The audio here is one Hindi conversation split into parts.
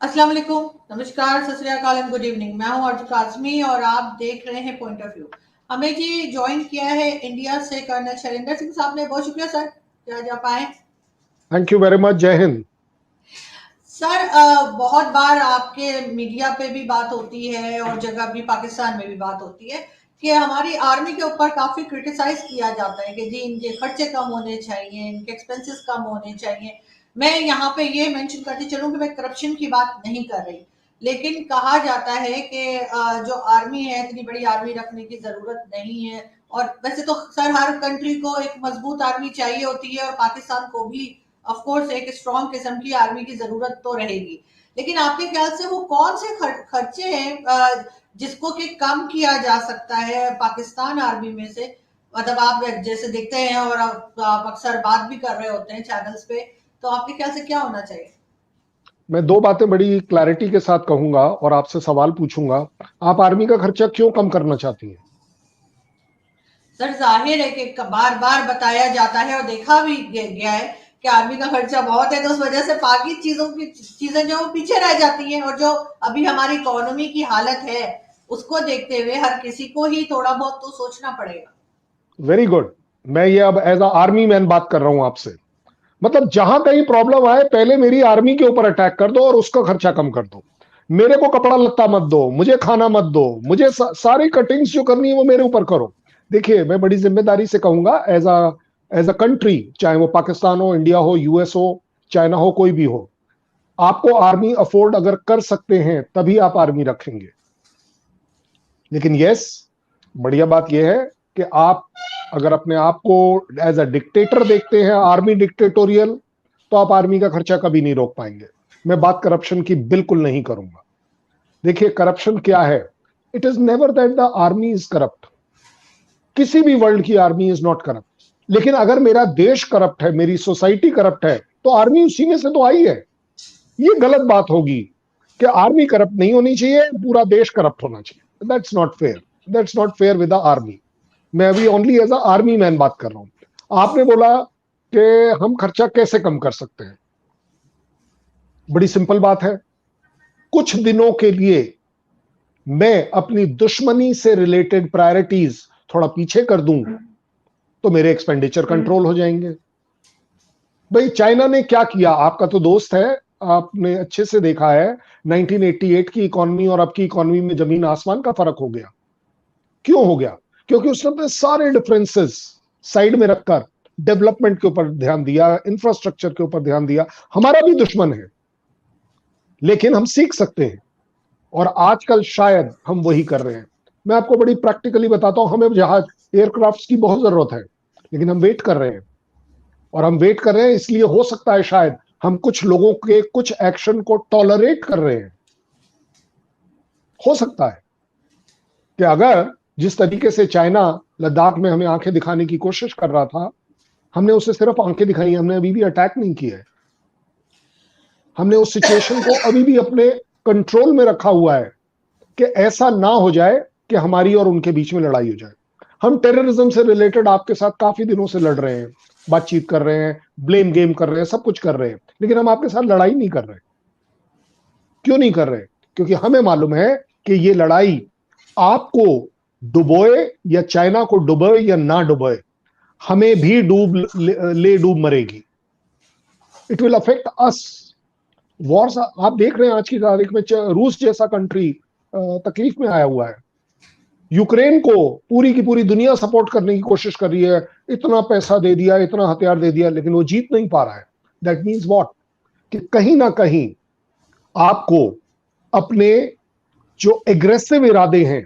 अस्सलाम वालेकुम, नमस्कार, सत श्री अकाल एंड गुड इवनिंग। मैं हूं अर्जुन काजमी और आप देख रहे हैं पॉइंट ऑफ व्यू। हमें जी ज्वाइन किया है इंडिया से कर्नल शैलेंद्र सिंह साहब ने। बहुत शुक्रिया सर कि आज आप आए। Thank you very much. जय हिंद सर, बहुत बार आपके मीडिया पे भी बात होती है और जगह भी पाकिस्तान में भी बात होती है कि हमारी आर्मी के ऊपर काफी क्रिटिसाइज किया जाता है कि जी इनके खर्चे कम होने चाहिए, इनके एक्सपेंसेस कम होने चाहिए। मैं यहाँ पे ये मेंशन करती चलूं कि मैं करप्शन की बात नहीं कर रही, लेकिन कहा जाता है कि जो आर्मी है इतनी बड़ी आर्मी रखने की जरूरत नहीं है। और वैसे तो सर हर कंट्री को एक मजबूत आर्मी चाहिए होती है और पाकिस्तान को भी ऑफ कोर्स एक स्ट्रॉन्ग किस्म की आर्मी की जरूरत तो रहेगी। लेकिन आपके ख्याल से वो कौन से खर्चे हैं जिसको कि कम किया जा सकता है पाकिस्तान आर्मी में से? मतलब आप जैसे देखते हैं और आप अक्सर बात भी कर रहे होते हैं चैनल्स पे, तो आपके ख्याल से क्या होना चाहिए? मैं दो बातें बड़ी क्लैरिटी के साथ कहूंगा और आपसे सवाल पूछूंगा। आप आर्मी का खर्चा क्यों कम करना चाहती हैं? सर जाहिर है कि बार बार बताया जाता है और देखा भी गया है कि आर्मी का खर्चा बहुत है, तो उस वजह से बाकी चीजें जो पीछे रह जाती हैं। और जो अभी हमारी इकोनॉमी की हालत है उसको देखते हुए हर किसी को ही थोड़ा बहुत तो सोचना पड़ेगा। Very good. मैं ये अब एज अ आर्मी मैन बात कर रहा हूं आपसे। मतलब जहां कहीं प्रॉब्लम आए पहले मेरी आर्मी के ऊपर अटैक कर दो और उसका खर्चा कम कर दो। मेरे को कपड़ा लत्ता मत दो, मुझे खाना मत दो, मुझे सारी कटिंग्स जो करनी है वो मेरे ऊपर करो। देखिए, मैं बड़ी जिम्मेदारी से कहूंगा, एज अ कंट्री, चाहे वो पाकिस्तान हो, इंडिया हो, यूएस हो, चाइना हो, कोई भी हो, आपको आर्मी अफोर्ड अगर कर सकते हैं तभी आप आर्मी रखेंगे। लेकिन यस, बढ़िया बात यह है कि आप अगर अपने आप को एज अ डिक्टेटर देखते हैं, आर्मी डिक्टेटोरियल, तो आप आर्मी का खर्चा कभी नहीं रोक पाएंगे। मैं बात करप्शन की बिल्कुल नहीं करूंगा। देखिए, करप्शन क्या है? It is never that the army is corrupt. किसी भी वर्ल्ड की आर्मी इज नॉट करप्ट। लेकिन अगर मेरा देश करप्ट है, मेरी सोसाइटी करप्ट है, तो आर्मी उसी में से तो आई है। ये गलत बात होगी कि आर्मी करप्ट नहीं होनी चाहिए, पूरा देश करप्ट होना चाहिए। That's not fair. That's not fair with the army. मैं अभी only as a army man बात कर रहा हूं। आपने बोला कि हम खर्चा कैसे कम कर सकते हैं। बड़ी सिंपल बात है। कुछ दिनों के लिए मैं अपनी दुश्मनी से रिलेटेड प्रायोरिटीज थोड़ा पीछे कर दूं तो मेरे एक्सपेंडिचर कंट्रोल हो जाएंगे। भाई, चाइना ने क्या किया? आपका तो दोस्त है, आपने अच्छे से देखा है। 1988 की इकोनॉमी और अब की इकोनॉमी में जमीन आसमान का फर्क हो गया। क्यों हो गया? क्योंकि उसने अपने सारे डिफरेंसेस साइड में रखकर डेवलपमेंट के ऊपर ध्यान दिया, इंफ्रास्ट्रक्चर के ऊपर ध्यान दिया। हमारा भी दुश्मन है, लेकिन हम सीख सकते हैं और आजकल शायद हम वही कर रहे हैं। मैं आपको बड़ी प्रैक्टिकली बताता हूं। हमें जहाज, एयरक्राफ्ट की बहुत जरूरत है, लेकिन हम वेट कर रहे हैं। और हम वेट कर रहे हैं इसलिए हो सकता है शायद हम कुछ लोगों के कुछ एक्शन को टॉलरेट कर रहे हैं। हो सकता है कि अगर जिस तरीके से चाइना लद्दाख में हमें आंखें दिखाने की कोशिश कर रहा था, हमने उसे सिर्फ आंखें दिखाई, हमने अभी भी अटैक नहीं किया है। हमने उस सिचुएशन को अभी भी अपने कंट्रोल में रखा हुआ है कि ऐसा ना हो जाए कि हमारी और उनके बीच में लड़ाई हो जाए। हम टेररिज्म से रिलेटेड आपके साथ काफी दिनों से लड़ रहे हैं, बातचीत कर रहे हैं, ब्लेम गेम कर रहे हैं, सब कुछ कर रहे हैं, लेकिन हम आपके साथ लड़ाई नहीं कर रहे। क्यों नहीं कर रहे? क्योंकि हमें मालूम है कि ये लड़ाई आपको डुबोए या चाइना को डुबोए या ना डुबोए, हमें भी डूब मरेगी। It will affect us. Wars आप देख रहे हैं आज की तारीख में, रूस जैसा कंट्री तकलीफ में आया हुआ है। यूक्रेन को पूरी की पूरी दुनिया सपोर्ट करने की कोशिश कर रही है, इतना पैसा दे दिया, इतना हथियार दे दिया, लेकिन वो जीत नहीं पा रहा है। That means what? कि कहीं ना कहीं आपको अपने जो एग्रेसिव इरादे हैं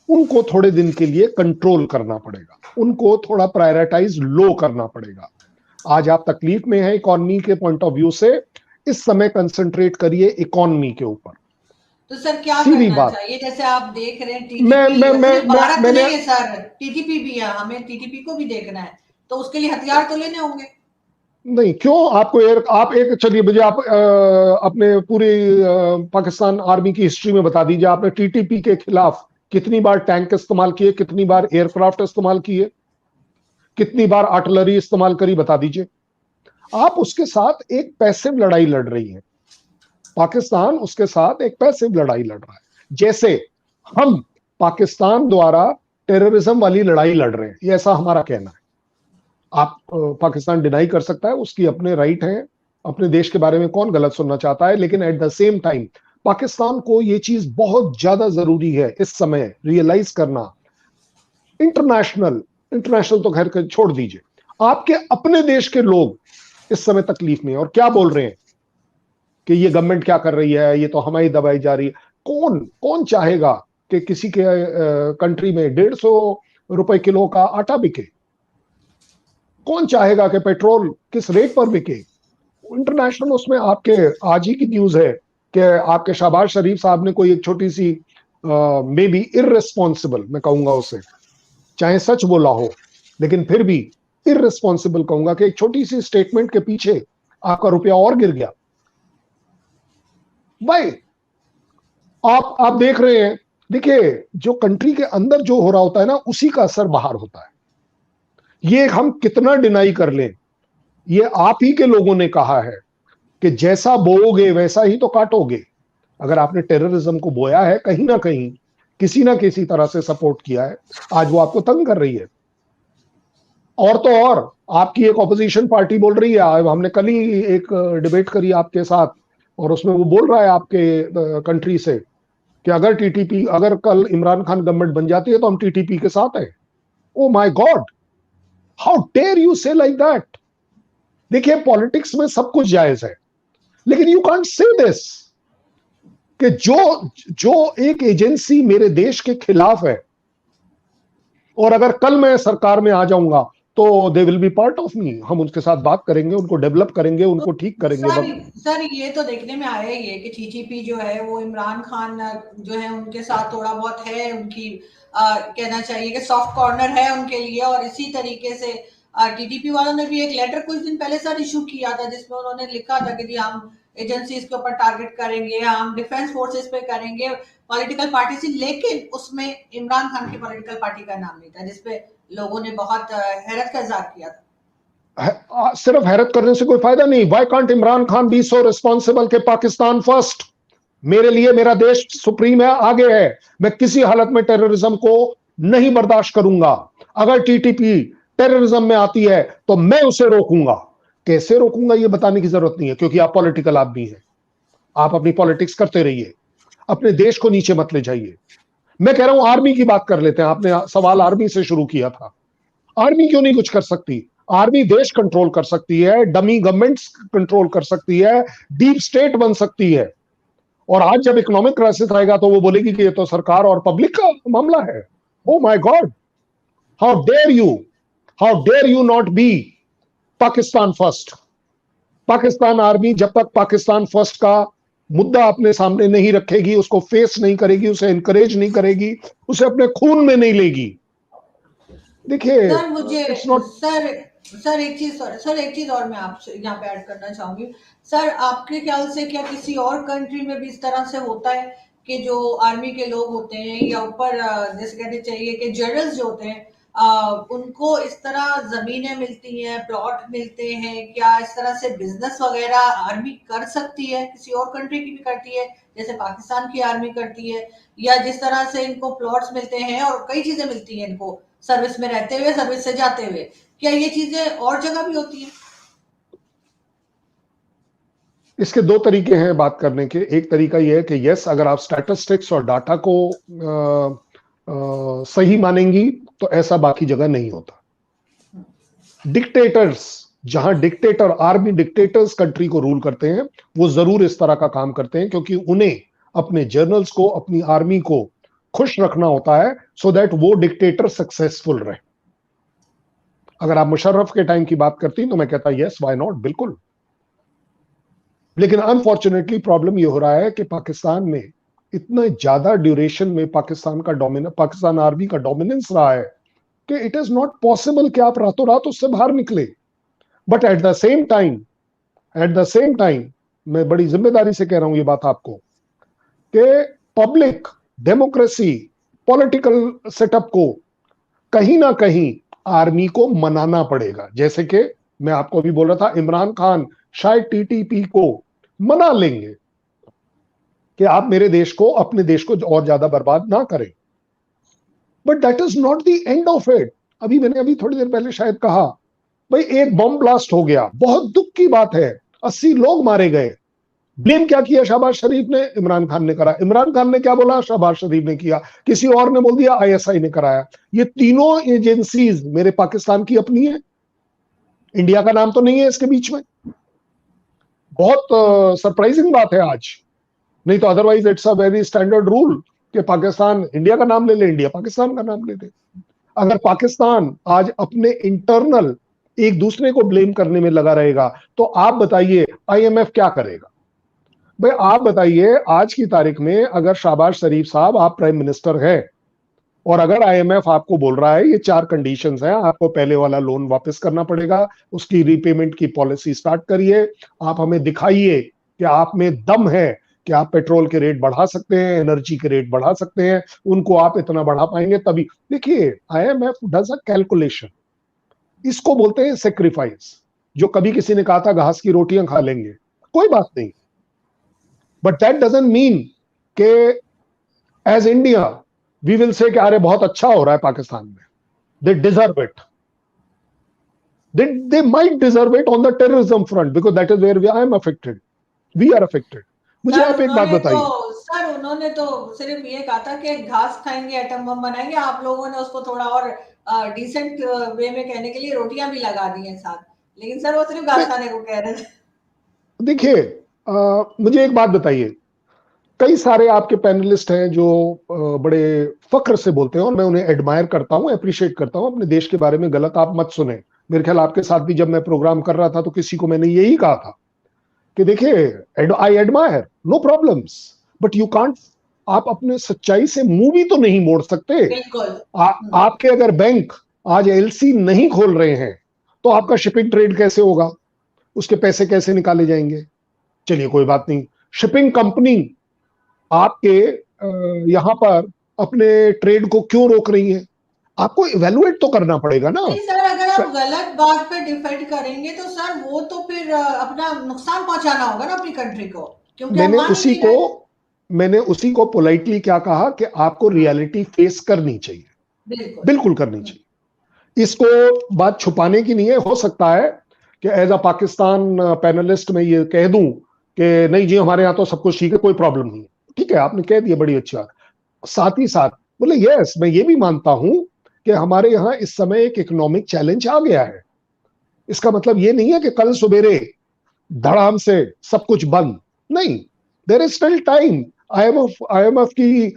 उनको थोड़े दिन के लिए कंट्रोल करना पड़ेगा, उनको थोड़ा प्रायोरिटाइज लो करना पड़ेगा। आज आप तकलीफ में हैं इकोनॉमी के पॉइंट ऑफ व्यू से, इस समय कंसंट्रेट करिए इकोनॉमी के ऊपर। तो सर क्या सीधी करना बात। चाहिए? जैसे आप देख रहे हैं मैं टीटीपी, मैं मैं सिर्फ भारत मैंने नहीं है सर, टीटीपी भी है, हमें टीटीपी को भी देखना है, तो उसके लिए हथियार तो लेने होंगे। नहीं, क्यों आपको आप एक, चलिए मुझे आप अपने पूरी पाकिस्तान आर्मी की हिस्ट्री में बता दीजिए, आपने टीटीपी के खिलाफ कितनी बार टैंक इस्तेमाल किए, कितनी बार एयरक्राफ्ट इस्तेमाल किए, कितनी बार आर्टिलरी इस्तेमाल करी, बता दीजिए। आप उसके साथ एक पैसिव लड़ाई लड़ रही हैं। पाकिस्तान उसके साथ एक पैसिव लड़ाई लड़ रहा है, जैसे हम पाकिस्तान द्वारा टेररिज्म वाली लड़ाई लड़ रहे हैं, ये ऐसा हमारा कहना है। आप पाकिस्तान डिनाई कर सकता है, उसकी अपने राइट है, अपने देश के बारे में कौन गलत सुनना चाहता है, लेकिन at the same time Pakistan को ये चीज बहुत ज्यादा जरूरी है इस समय रियलाइज करना। इंटरनेशनल इंटरनेशनल तो खैर छोड़ दीजिए, आपके अपने देश के लोग इस समय तकलीफ में हैं और क्या बोल रहे हैं कि ये गवर्नमेंट क्या कर रही है, ये तो हमारी दबाई जा रही है। कौन कौन चाहेगा कि किसी के कंट्री में 150 रुपए किलो का आटा बिके? कौन चाहेगा कि पेट्रोल किस रेट पर बिके? इंटरनेशनल उसमें आपके आज ही की न्यूज है कि आपके शहबाज शरीफ साहब ने कोई एक छोटी सी मे बी इररिस्पॉन्सिबल, मैं कहूंगा उसे, चाहे सच बोला हो लेकिन फिर भी इररिस्पॉन्सिबल कहूंगा, कि एक छोटी सी स्टेटमेंट के पीछे आपका रुपया और गिर गया। भाई आप देख रहे हैं, देखिए जो कंट्री के अंदर जो हो रहा होता है ना, उसी का असर बाहर होता है। ये हम कितना डिनाई कर लें, ये आप ही के लोगों ने कहा है कि जैसा बोओगे वैसा ही तो काटोगे। अगर आपने टेररिज्म को बोया है कहीं ना कहीं, किसी ना किसी तरह से सपोर्ट किया है, आज वो आपको तंग कर रही है। और तो और आपकी एक ऑपोजिशन पार्टी बोल रही है, हमने कल ही एक डिबेट करी आपके साथ, और उसमें वो बोल रहा है आपके कंट्री से कि अगर कल इमरान खान गवर्नमेंट बन जाती है तो हम टीटीपी के साथ हैं। Oh my God, how dare you say like that. देखिए पॉलिटिक्स में सब कुछ जायज है, लेकिन यू कांट से दिस कि जो एक एजेंसी मेरे देश के खिलाफ है, और अगर कल मैं सरकार में आ जाऊंगा तो they will be part of me, हम उनके साथ बात करेंगे, उनको डेवलप करेंगे, उनको ठीक करेंगे। सर ये तो देखने में आया ही है कि टीटीपी जो है वो इमरान खान जो है उनके साथ थोड़ा बहुत है, उनकी कहना चाहिए कि सॉफ्ट कॉर्नर है उनके लिए। और इसी तरीके से टीटीपी वालों ने भी एक लेटर कुछ दिन पहले सर इशू किया था, जिसमें उन्होंने लिखा था कि जी हम एजेंसीज के ऊपर टारगेट करेंगे, हम डिफेंस फोर्सेस पे करेंगे, पॉलिटिकल पार्टी से, लेकिन उसमें इमरान खान की पॉलिटिकल पार्टी का नाम नहीं था, जिसपे लोगों ने बहुत हैरत का इजहार किया था। सिर्फ हैरत करने से कोई फायदा नहीं। Why can't Imran Khan be so responsible के पाकिस्तान फर्स्ट, मेरे लिए मेरा देश सुप्रीम है, आगे है, मैं किसी हालत में टेररिज्म को नहीं बर्दाश्त करूंगा। अगर टीटीपी टेररिज्म में आती है तो मैं उसे रोकूंगा। कैसे रोकूंगा ये बताने की जरूरत नहीं है, क्योंकि आप पॉलिटिकल आदमी हैं, आप अपनी पॉलिटिक्स करते रहिए, अपने देश को नीचे मत ले जाइए। मैं कह रहा हूं आर्मी की बात कर लेते हैं, आपने सवाल आर्मी से शुरू किया था। आर्मी क्यों नहीं कुछ कर सकती? आर्मी देश कंट्रोल कर सकती है, डमी गवर्नमेंट्स कंट्रोल कर सकती है, डीप स्टेट बन सकती है। और आज जब इकोनॉमिक क्राइसिस आएगा तो वो बोलेगी कि ये तो सरकार और पब्लिक का मामला है। Oh my God, how dare you not be Pakistan first. Pakistan army जब तक पाकिस्तान फर्स्ट का मुद्दा अपने सामने नहीं रखेगी, उसको फेस नहीं करेगी, उसे एनकरेज नहीं करेगी, उसे अपने खून में नहीं लेगी। देखिए सर मुझे नॉट सर एक चीज और मैं आपसे यहाँ पे ऐड करना चाहूंगी। सर आपके ख्याल से क्या किसी और कंट्री में भी इस तरह से होता है कि जो आर्मी के लोग होते हैं या ऊपर जैसे कहते चाहिए कि जनरल्स जो होते हैं उनको इस तरह जमीनें मिलती हैं, प्लॉट मिलते हैं, क्या इस तरह से बिजनेस वगैरह आर्मी कर सकती है, किसी और कंट्री की भी करती है जैसे पाकिस्तान की आर्मी करती है, या जिस तरह से इनको प्लॉट्स मिलते हैं और कई चीजें मिलती हैं इनको सर्विस में रहते हुए, सर्विस से जाते हुए, क्या ये चीजें और जगह भी होती हैं? इसके दो तरीके हैं बात करने के। एक तरीका यह है कि यस, अगर आप स्टैटिस्टिक्स और डाटा को सही मानेंगी तो ऐसा बाकी जगह नहीं होता। डिक्टेटर्स, जहां डिक्टेटर आर्मी डिक्टेटर्स कंट्री को रूल करते हैं, वो जरूर इस तरह का काम करते हैं, क्योंकि उन्हें अपने जनरल्स को, अपनी आर्मी को खुश रखना होता है, सो दैट वो डिक्टेटर सक्सेसफुल रहे। अगर आप मुशर्रफ के टाइम की बात करती तो मैं कहता यस, व्हाई नॉट, बिल्कुल। लेकिन अनफॉर्चुनेटली प्रॉब्लम ये हो रहा है कि पाकिस्तान में इतना ज्यादा ड्यूरेशन में पाकिस्तान आर्मी का डोमिनेंस रहा है कि इट इज नॉट पॉसिबल कि आप रातों रात उससे बाहर निकले। But at the same time मैं बड़ी जिम्मेदारी से कह रहा हूं ये बात आपको कि पब्लिक डेमोक्रेसी, पॉलिटिकल सेटअप को कहीं ना कहीं आर्मी को मनाना पड़ेगा। जैसे कि मैं आपको अभी बोल रहा था, इमरान खान शायद टीटीपी को मना लेंगे, कि आप मेरे देश को, अपने देश को और ज्यादा बर्बाद ना करें, but that is not the end of it. अभी थोड़ी देर पहले शायद कहा, भाई एक बम ब्लास्ट हो गया, बहुत दुख की बात है, 80 लोग मारे गए। ब्लेम क्या किया शहबाज शरीफ ने? इमरान खान ने करा। इमरान खान ने क्या बोला? शहबाज शरीफ ने किया। किसी और ने बोल दिया आईएसआई ने कराया। ये तीनों एजेंसीज मेरे पाकिस्तान की अपनी है, इंडिया का नाम तो नहीं है इसके बीच में। बहुत सरप्राइजिंग बात है आज, नहीं तो otherwise it's a very standard rule कि पाकिस्तान इंडिया का नाम ले ले, इंडिया पाकिस्तान का नाम ले ले। अगर पाकिस्तान आज अपने इंटरनल एक दूसरे को ब्लेम करने में लगा रहेगा तो आप बताइए आईएमएफ क्या करेगा? भाई आप बताइए, आज की तारीख में अगर शहबाज शरीफ साहब आप प्राइम मिनिस्टर हैं और अगर आईएमएफ आपको बोल रहा है ये 4 कंडीशंस हैं, आपको पहले वाला लोन वापस करना पड़ेगा, उसकी रीपेमेंट की पॉलिसी स्टार्ट करिए, आप हमें दिखाइए कि आप में दम है कि आप पेट्रोल के रेट बढ़ा सकते हैं, एनर्जी के रेट बढ़ा सकते हैं, उनको आप इतना बढ़ा पाएंगे तभी। देखिए आईएमएफ डज अ कैलकुलेशन, इसको बोलते हैं सेक्रीफाइस। जो कभी किसी ने कहा था घास की रोटियां खा लेंगे, कोई बात नहीं, बट दैट डजंट मीन के as India we will say कि अरे बहुत अच्छा हो रहा है पाकिस्तान में, they deserve it, they might deserve it on the terrorism front because that is where I am affected, we are affected। मुझे आप एक बात बताइए। सर उन्होंने तो सिर्फ ये कहा था कि घास खाएंगे एटम बम बनाएंगे, आप लोगों ने उसको थोड़ा और डिसेंट वे में कहने के लिए रोटियां भी लगा दी हैं साथ, लेकिन सर वो सिर्फ घास खाने को कह रहे थे। देखिए मुझे एक बात बताइए, कई सारे आपके पैनलिस्ट हैं जो बड़े फख्र से बोलते हैं और मैं उन्हें एडमायर करता हूं, अप्रिशिएट करता हूं, अपने देश के बारे में गलत आप मत सुने। मेरे ख्याल आपके साथ भी जब मैं प्रोग्राम कर रहा था तो किसी को मैंने यही कहा था कि देखिए I admire, no problems, but you can't, आप अपने सच्चाई से मुंह भी तो नहीं मोड़ सकते। आपके अगर बैंक आज एलसी नहीं खोल रहे हैं तो आपका शिपिंग ट्रेड कैसे होगा, उसके पैसे कैसे निकाले जाएंगे? चलिए कोई बात नहीं, शिपिंग कंपनी आपके यहां पर अपने ट्रेड को क्यों रोक रही है? आपको इवेलुएट तो करना पड़ेगा ना। नहीं सर, अगर आप गलत बात पे डिफेंड करेंगे तो सर वो तो फिर अपना नुकसान पहुंचाना होगा ना अपनी कंट्री को, क्योंकि मैंने उसी को पोलाइटली क्या कहा कि आपको रियलिटी फेस करनी चाहिए, बिल्कुल करनी चाहिए। इसको बात छुपाने की नहीं है। हो सकता है कि एज अ पाकिस्तान पैनलिस्ट मैं ये कह दूं कि नहीं जी हमारे यहाँ तो सब कुछ ठीक है, कोई प्रॉब्लम नहीं है, ठीक है आपने कह दिया, बड़ी अच्छी बात। साथ ही साथ बोले यस मैं ये भी मानता हूं कि हमारे यहाँ इस समय एक इकोनॉमिक चैलेंज आ गया है। इसका मतलब ये नहीं है कि कल सुबेरे धड़ाम से सब कुछ बंद, नहीं, there is still time. IMF की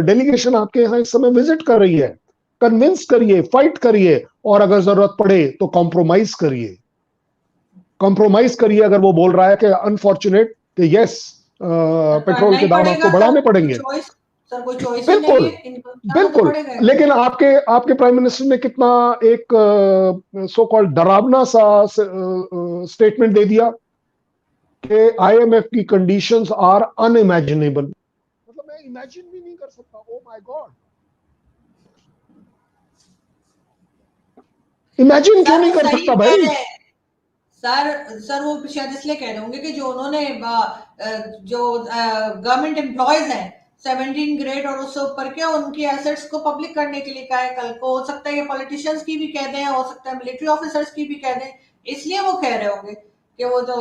डेलीगेशन आपके यहाँ इस समय विजिट कर रही है, कन्विंस करिए, फाइट करिए, और अगर जरूरत पड़े तो कॉम्प्रोमाइज करिए, अगर वो बोल रहा है कि अनफॉर्चुनेट कि यस पेट्रोल के दाम आपको बढ़ाने पड़ेंगे, सर कोई चॉइस बिल्कुल नहीं है, बिल्कुल। लेकिन आपके प्राइम मिनिस्टर ने कितना एक सो कॉल्ड डरावना सा स्टेटमेंट दे दिया कि आईएमएफ की कंडीशंस आर अनइमेजिनेबल। मतलब मैं इमेजिन भी नहीं कर सकता। ओ माय गॉड, इमेजिन क्यों नहीं कर सकता भाई? सर वो शायद इसलिए कह रहे होंगे कि जो उन्होंने जो गवर्नमेंट एम्प्लॉयज हैं 17 ग्रेड और उससे ऊपर के, उनकी एसेट्स को पब्लिक करने के लिए कहा है। कल को हो सकता है ये पॉलिटिशियंस की भी कह दें, हो सकता है मिलिट्री ऑफिसर्स की भी कह दें, इसलिए वो कह रहे होंगे कि वो तो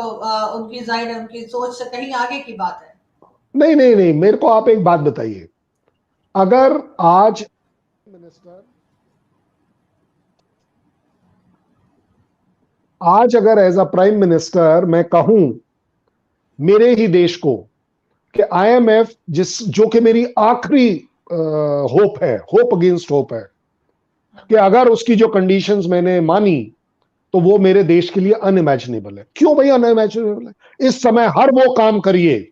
उनकी जाहिर है उनकी सोच से कहीं आगे की बात है। नहीं, मेरे को आप एक बात बताइए, अगर आज अगर एज अ प्राइम मिनिस्टर मैं कहूं मेरे ही देश को कि आईएमएफ जो कि मेरी आखिरी होप है, होप अगेंस्ट होप है, कि अगर उसकी जो कंडीशंस मैंने मानी तो वो मेरे देश के लिए अनइमेजिनेबल है। क्यों भाई अनइमेजिनेबल है? इस समय हर वो काम करिए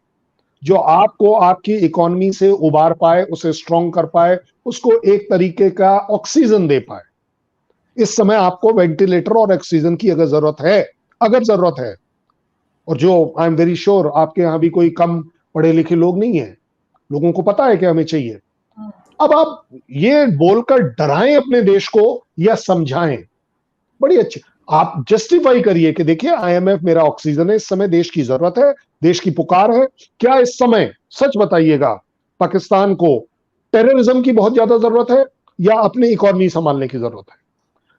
जो आपको आपकी इकोनॉमी से उबार पाए, उसे स्ट्रॉन्ग कर पाए, उसको एक तरीके का ऑक्सीजन दे पाए। इस समय आपको वेंटिलेटर और ऑक्सीजन की अगर जरूरत है, और जो आई एम वेरी श्योर आपके यहां भी कोई कम पढ़े लिखे लोग नहीं है, लोगों को पता है कि हमें चाहिए। अब आप ये बोलकर डराएं अपने देश को या समझाएं, बड़ी अच्छी, आप जस्टिफाई करिए कि देखिए आईएमएफ मेरा ऑक्सीजन है, इस समय देश की जरूरत है, देश की पुकार है। क्या इस समय सच बताइएगा पाकिस्तान को टेररिज्म की बहुत ज्यादा जरूरत है या अपनी इकोनॉमी संभालने की जरूरत है?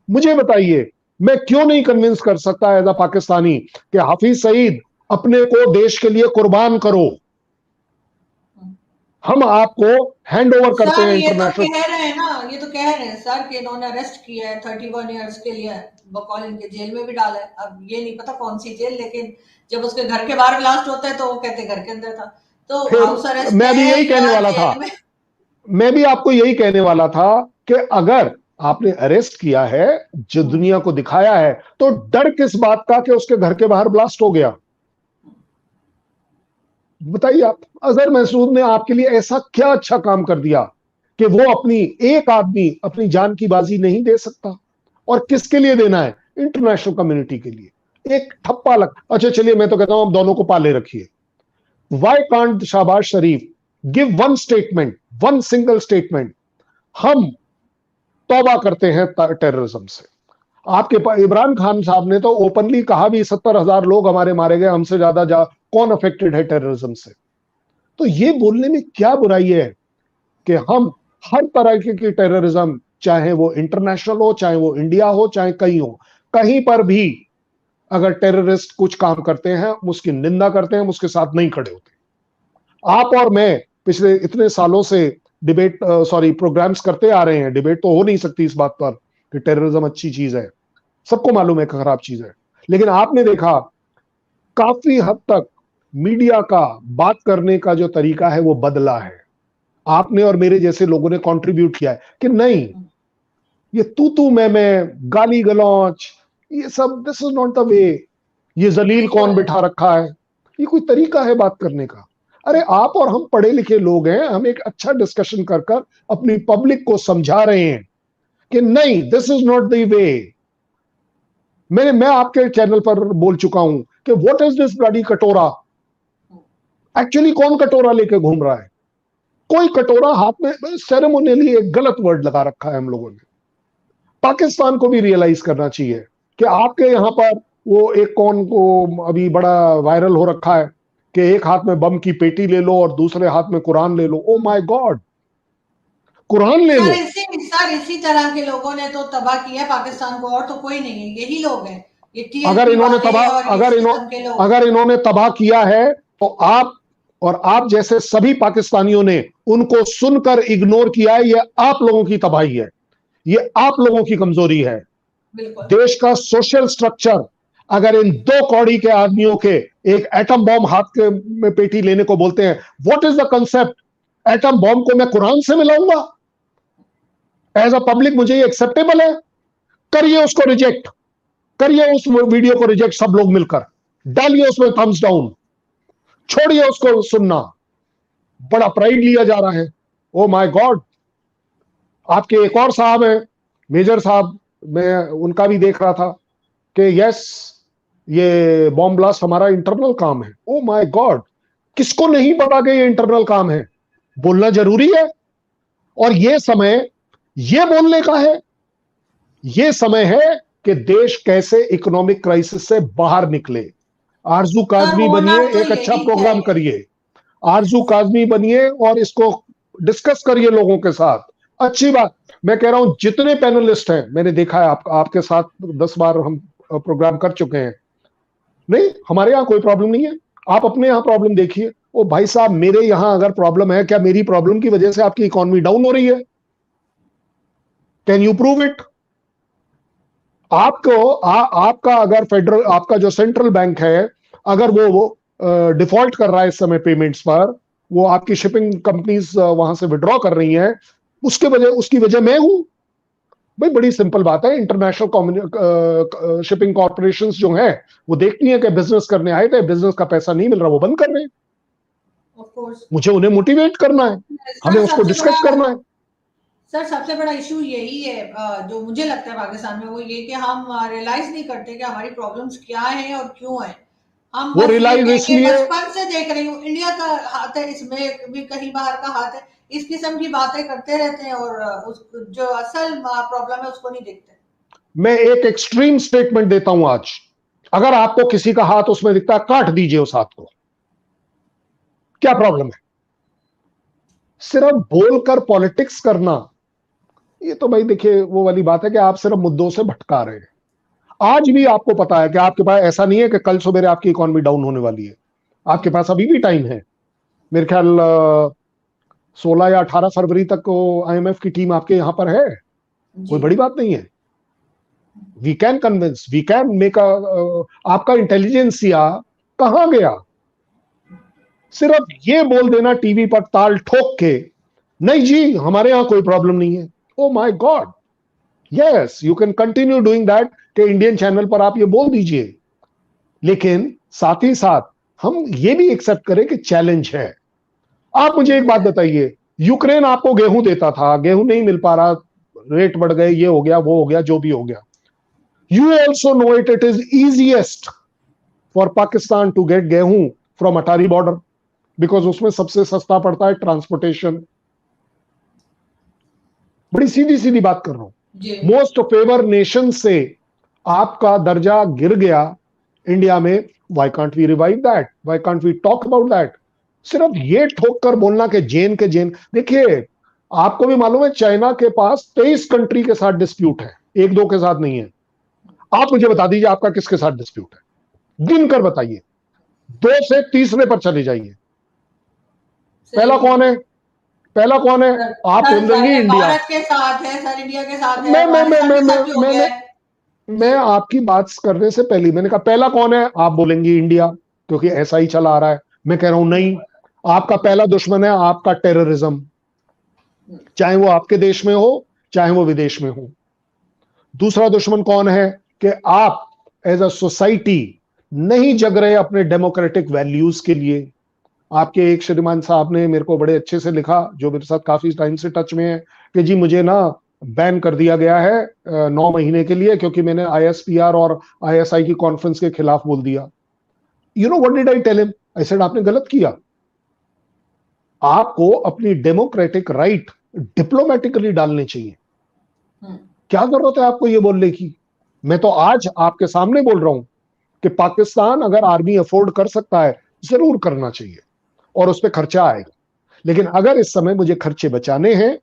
मुझे बताइए, मैं क्यों नहीं कन्विंस कर सकता एज अ पाकिस्तानी कि हाफिज सईद अपने को देश के लिए कुर्बान करो, हम आपको हैंड ओवर करते सर हैं ये तो इंटरनेशनल। कह रहे हैं ना, ये तो कह रहे हैं सर कि इन्होंने अरेस्ट किया है 31 ईयर्स के लिए, बकौल इनके जेल में भी डाला है। अब ये नहीं पता कौन सी जेल, लेकिन जब उसके घर के बाहर ब्लास्ट होता है तो वो कहते घर के अंदर था। तो फिर हाउस अरेस्ट मैं भी है यही कहने या वाला था, जेल में? मैं भी आपको यही कहने वाला था कि अगर आपने अरेस्ट किया है, जो दुनिया को दिखाया है, तो डर किस बात का कि उसके घर के बाहर ब्लास्ट हो गया? बताइए आप, अजहर महसूद ने आपके लिए ऐसा क्या अच्छा काम कर दिया कि वो अपनी एक आदमी अपनी जान की बाजी नहीं दे सकता? और किसके लिए देना है? इंटरनेशनल कम्युनिटी के लिए। एक ठप्पा लग, अच्छा चलिए मैं तो कहता हूं आप दोनों को पाले रखिए। Why can't Shahbaz Sharif give one statement, one single statement, हम तौबा करते हैं टेररिज्म से। आपके इमरान खान साहब ने तो ओपनली कहा भी 70,000 लोग हमारे मारे गए, हमसे ज्यादा कौन अफेक्टेड है टेररिज्म से? तो ये बोलने में क्या बुराई है कि हम हर तरह की टेररिज्म, चाहे वो इंटरनेशनल हो, चाहे वो इंडिया हो, चाहे कहीं हो, कहीं पर भी अगर टेररिस्ट कुछ काम करते हैं हम उसकी निंदा करते हैं, हम उसके साथ नहीं खड़े होते। आप और मैं पिछले इतने सालों से डिबेट सॉरी प्रोग्राम्स करते आ रहे हैं, डिबेट तो हो नहीं सकती इस बात पर कि टेररिज्म अच्छी चीज है, सबको मालूम है खराब चीज है। लेकिन आपने देखा काफी हद तक मीडिया का बात करने का जो तरीका है वो बदला है। आपने और मेरे जैसे लोगों ने कंट्रीब्यूट किया है कि नहीं, ये तू मैं, गाली गलौच, ये सब, this is not the way. ये जलील कौन बिल्कुल। बिठा रखा है, ये कोई तरीका है बात करने का? अरे आप और हम पढ़े लिखे लोग हैं, हम एक अच्छा डिस्कशन कर कर अपनी पब्लिक को समझा रहे हैं कि नहीं, this is not the way. मैं आपके चैनल पर बोल चुका हूं कि व्हाट इज दिस ब्लडी कटोरा। एक्चुअली कौन कटोरा लेके घूम रहा है? कोई कटोरा हाथ में, सेरेमोनियली एक गलत वर्ड लगा रखा है हम लोगों ने। पाकिस्तान को भी रियलाइज करना चाहिए कि आपके यहां पर वो एक कौन को अभी बड़ा वायरल हो रखा है कि एक हाथ में बम की पेटी ले लो और दूसरे हाथ में कुरान ले लो। ओ माय गॉड, कुरान ले लो। सर इसी तरह के लोगों ने तो तबाह किया है पाकिस्तान को, और तो कोई नहीं है, यही लोग हैं, ये अगर टीएमपी इन्होंने वाले तबाह और अगर इस इन्हों किस्म के लोग। अगर इन्होंने तबाह किया है तो आप और आप जैसे सभी पाकिस्तानियों ने उनको सुनकर इग्नोर किया है। ये आप लोगों की तबाही है, ये आप लोगों की कमजोरी है। बिल्कुल। देश का सोशल स्ट्रक्चर अगर इन दो कौड़ी के आदमियों के एक एटम बॉम्ब हाथ के में पेटी लेने को बोलते हैं, what is the concept? Atom bomb को मैं कुरान से मिलाऊंगा? एज अ पब्लिक मुझे ये एक्सेप्टेबल है? करिए उसको रिजेक्ट, करिए उस वीडियो को रिजेक्ट, सब लोग मिलकर डालिए उसमें थम्स डाउन, छोड़िए उसको सुनना। बड़ा प्राइड लिया जा रहा है। Oh my God. आपके एक और साहब हैं, मेजर साहब, मैं उनका भी देख रहा था कि यस, ये बॉम्ब ब्लास्ट हमारा इंटरनल काम है। ओ माय गॉड, किसको नहीं पता कि ये इंटरनल काम है? बोलना जरूरी है। और ये समय ये बोलने का है, ये समय है कि देश कैसे इकोनॉमिक क्राइसिस से बाहर निकले। आरजू सर काजमी होना बनिए, तो एक अच्छा यही प्रोग्राम चाहिए। करिए, आरजू काजमी बनिए और इसको डिस्कस करिए लोगों के साथ। अच्छी बात, मैं कह रहा हूं जितने पैनलिस्ट हैं, मैंने देखा है आपके साथ 10 बार हम प्रोग्राम कर चुके हैं। नहीं, हमारे यहां कोई प्रॉब्लम नहीं है, आप अपने यहां प्रॉब्लम देखिए। ओ भाई साहब, मेरे यहां अगर प्रॉब्लम है, क्या मेरी प्रॉब्लम की वजह से आपकी इकोनॉमी डाउन हो रही है? Can you prove it? आपको आपका अगर फेडरल, आपका जो सेंट्रल बैंक है, अगर वो डिफॉल्ट कर रहा है इस समय पेमेंट्स पर, वो आपकी शिपिंग कंपनीज वहां से विड्रॉ कर रही हैं, उसकी वजह मैं हूं। भाई बड़ी सिंपल बात है, इंटरनेशनल शिपिंग कॉर्पोरेशंस जो हैं वो देखती हैं कि बिजनेस करने आए थे, बिजनेस का पैसा नहीं मिल रहा, वो बंद कर रहे हैं। Of course. मुझे उन्हें मोटिवेट करना है, हमें सर उसको सबसे डिस्कस बड़ा करना है। सर सबसे बड़ा इशू यही है, जो मुझे लगता है पाकिस्तान में, वो ये कि हम रियलाइज नहीं करते कि हमारी प्रॉब्लम्स क्या हैं और क्यों हैं। हम वो बस ये रियलाइज कह के इसलिए, बचपन से देख रही हूँ इंडिया का हाथ है इसमें, भी कहीं बाहर का हाथ है, इस किस्म की बातें करते रहते हैं और उस जो असल प्रॉब्लम है उसको नहीं देखते। मैं एक एक्सट्रीम स्टेटमेंट देता हूं आज, अगर आपको किसी का हाथ उसमें दिखता है, काट दीजिए उस हाथ को। क्या प्रॉब्लम है? सिर्फ बोलकर पॉलिटिक्स करना, ये तो भाई देखिए वो वाली बात है कि आप सिर्फ मुद्दों से भटका रहे हैं। आज भी आपको पता है कि आपके पास, ऐसा नहीं है कि कल सवेरे आपकी इकोनॉमी डाउन होने वाली है, आपके पास अभी भी टाइम है। मेरे ख्याल 16 या 18 फरवरी तक आईएमएफ की टीम आपके यहां पर है, कोई बड़ी बात नहीं है। We can convince, we can make आपका इंटेलिजेंसिया कहां गया? सिर्फ ये बोल देना टीवी पर ताल ठोक के, नहीं जी हमारे यहां कोई प्रॉब्लम नहीं है। Oh my God, yes you can continue doing that कि इंडियन चैनल पर आप ये बोल दीजिए, लेकिन साथ ही साथ हम ये भी एक्सेप्ट करें कि चैलेंज है। आप मुझे एक बात बताइए, यूक्रेन आपको गेहूं देता था, गेहूं नहीं मिल पा रहा, रेट बढ़ गए, ये हो गया वो हो गया जो भी हो गया। You also know it, it is easiest for Pakistan to get गेहूं फ्रॉम अटारी बॉर्डर, बिकॉज उसमें सबसे सस्ता पड़ता है ट्रांसपोर्टेशन। बड़ी सीधी सीधी बात कर रहा हूं। मोस्ट फेवर नेशन से आपका दर्जा गिर गया इंडिया में, why can't we revive that, why can't we talk about that? सिर्फ ये ठोक कर बोलना कि जेन के जेन, देखिए आपको भी मालूम है चाइना के पास 23 कंट्री के साथ डिस्प्यूट है, एक दो के साथ नहीं है। आप मुझे बता दीजिए आपका किसके साथ डिस्प्यूट है, गिनकर बताइए, 2 से तीसरे पर चले जाइए। पहला कौन है? पहला कौन है? आप बोल देंगे इंडिया। भारत के साथ है सर, इंडिया के साथ है, मैं मैं मैं पाकिस्तान मैं के मैं साथ भी हो मैं गया मैं, है। मैं आपकी बात करने से पहले मैंने कहा पहला कौन है, आप बोलेंगे इंडिया, क्योंकि ऐसा ही चला आ रहा है। मैं कह रहा हूं नहीं, आपका पहला दुश्मन है आपका टेररिज्म, चाहे वो आपके देश में हो चाहे वो विदेश में हो। दूसरा दुश्मन कौन है कि आप एज अ सोसाइटी नहीं जग रहे अपने डेमोक्रेटिक वैल्यूज के लिए। आपके एक श्रीमान साहब ने मेरे को बड़े अच्छे से लिखा, जो मेरे साथ काफी टाइम से टच में है, कि जी मुझे ना बैन कर दिया गया है 9 महीने के लिए, क्योंकि मैंने आईएसपीआर और आईएसआई की कॉन्फ्रेंस के खिलाफ बोल दिया। You know what did I tell him? I said आपने गलत किया, आपको अपनी डेमोक्रेटिक राइट डिप्लोमेटिकली डालने चाहिए। क्या जरूरत है आपको ये बोलने की? मैं तो आज आपके सामने बोल रहा हूं कि पाकिस्तान अगर आर्मी अफोर्ड कर सकता है, जरूर करना चाहिए और उस पर खर्चा आएगा। लेकिन अगर इस समय मुझे खर्चे बचाने हैं,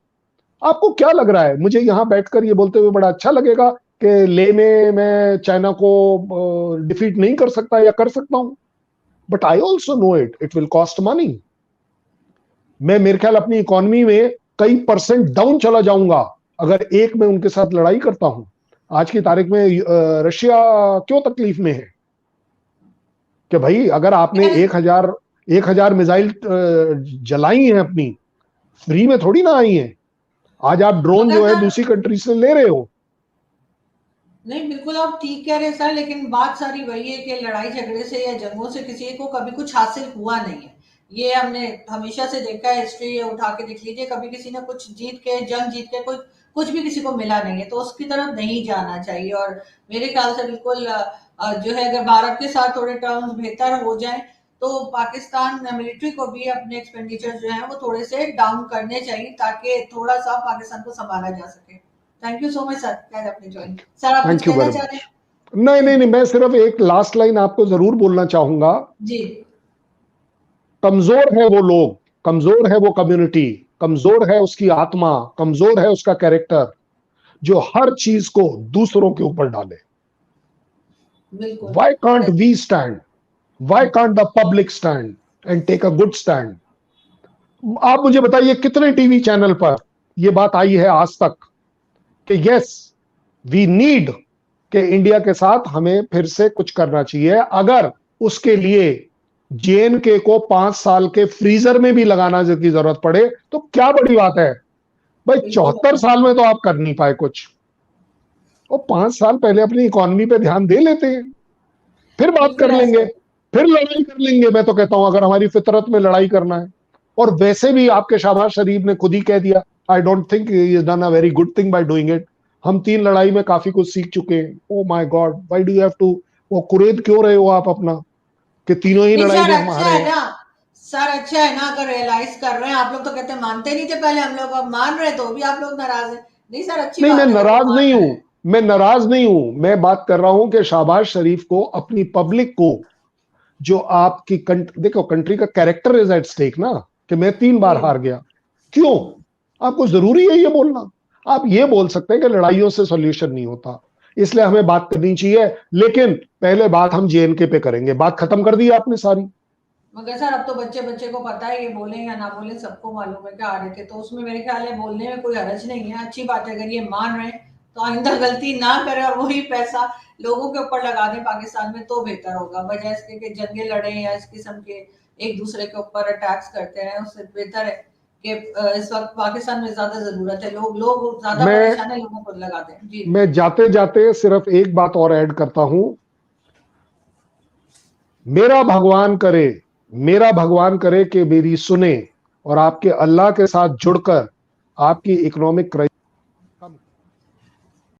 आपको क्या लग रहा है मुझे यहां बैठकर ये बोलते हुए बड़ा अच्छा लगेगा कि ले में मैं चाइना को डिफीट नहीं कर सकता या कर सकता हूं? But I also know it, it will cost money. मैं मेरे ख्याल अपनी इकोनॉमी में कई परसेंट डाउन चला जाऊंगा अगर एक मैं उनके साथ लड़ाई करता हूं। आज की तारीख में रशिया क्यों तकलीफ में है कि भाई अगर आपने 1000 मिसाइल जलाई हैं अपनी, फ्री में थोड़ी ना आई हैं। आज आप ड्रोन जो है दूसरी कंट्री से ले रहे हो। नहीं, बिल्कुल आप ठीक कह रहे हैं सर, लेकिन बात सारी वही है कि लड़ाई झगड़े से या जंगों से किसी को कभी कुछ हासिल हुआ नहीं है। ये हमने हमेशा से देखा है, हिस्ट्री उठा के देख लीजिए, कभी किसी ने कुछ जीत के, जंग जीत के कुछ भी किसी को मिला नहीं है, तो उसकी तरफ नहीं जाना चाहिए। और मेरे ख्याल से बिल्कुल जो है, अगर भारत के साथ थोड़े टर्म्स बेहतर हो जाएं तो पाकिस्तान मिलिट्री को भी अपने एक्सपेंडिचर जो है वो थोड़े से डाउन करने चाहिए, ताकि थोड़ा सा पाकिस्तान को संभाला जा सके। Thank you so much sir, खैर आपने ज्वाइन। सर आप कुछ थैंक यू कहना वेरी चाह मच। रहे हैं? नहीं नहीं नहीं, मैं सिर्फ एक लास्ट लाइन आपको जरूर बोलना चाहूंगा। जी। कमजोर है वो लोग, कमजोर है वो कम्युनिटी, कमजोर है उसकी आत्मा, कमजोर है उसका कैरेक्टर, जो हर चीज को दूसरों के ऊपर डाले। बिल्कुल। Why can't we stand? Why can't the public stand and take a good stand? आप मुझे बताइए कितने टीवी चैनल पर यह बात आई है आज तक कि यस वी नीड कि इंडिया के साथ हमें फिर से कुछ करना चाहिए, अगर उसके लिए जेएनके को 5 साल के फ्रीजर में भी लगाना की जरूरत पड़े तो क्या बड़ी बात है भाई। 74 साल में तो आप कर नहीं पाए कुछ, और 5 साल पहले अपनी इकोनॉमी पे ध्यान दे लेते हैं, फिर बात कर लेंगे, फिर लड़ाई कर लेंगे। मैं तो कहता हूं अगर हमारी फितरत में लड़ाई करना है, और वैसे भी आपके शहबाज शरीफ ने खुद ही कह दिया, I don't think he has done a very good thing by doing it. हम 3 लड़ाई में काफी कुछ सीख चुके हैं। Oh my God, why do you have to, वो कुरेद क्यों रहे हो आप अपना कि तीनों ही लड़ाई में हम अच्छा हारे है हैं? ना सर, अच्छा है ना अगर रियलाइज कर रहे हैं। आप लोग तो कहते हैं मानते नहीं थे पहले, हम लोग अब मान रहे, तो भी आप लोग नाराज हैं। नहीं सर, अच्छी नहीं, मैं बात है अगर वो नाराज मान नहीं रहे हूं, हैं। मैं नाराज नहीं हूं। मैं बात कर रहा हूं कि शहबाज शरीफ को अपनी पब्लिक को जो आपकी देखो कंट्री का कैरेक्टर इज एट स्टेक ना, कि मैं 3 बार हार गया। क्यों? आपको जरूरी है ये बोलना? आप ये बोल सकते हैं कि लड़ाइयों से सॉल्यूशन नहीं होता, इसलिए हमें बात करनी चाहिए, लेकिन पहले बात हम जेएनके पे करेंगे। बात खत्म कर दी आपने सारी। मगर सर अब तो बच्चे बच्चे को पता है, ये बोले या ना बोले सबको मालूम है कि आ रहे थे, तो उसमें मेरे ख्याल है बोलने में कोई हर्ज नहीं है। अच्छी बात है, अगर ये मान रहे हैं तो आइंदा गलती ना करे और वही पैसा लोगों के ऊपर लगा दें पाकिस्तान में, तो बेहतर होगा। बजाय इसके कि जंगे लड़े या इस किस्म के एक दूसरे के ऊपर अटैक्स करते हैं, उससे बेहतर है कि इस वक्त पाकिस्तान में ज्यादा जरूरत है, लोग लोग ज्यादा मैं परेशान है, लोगों को लगा दें। जी मैं जाते जाते सिर्फ एक बात और ऐड करता हूं। मेरा भगवान करे, मेरा भगवान करे कि मेरी सुने और आपके अल्लाह के साथ जुड़कर आपकी इकोनॉमिक क्राइसिस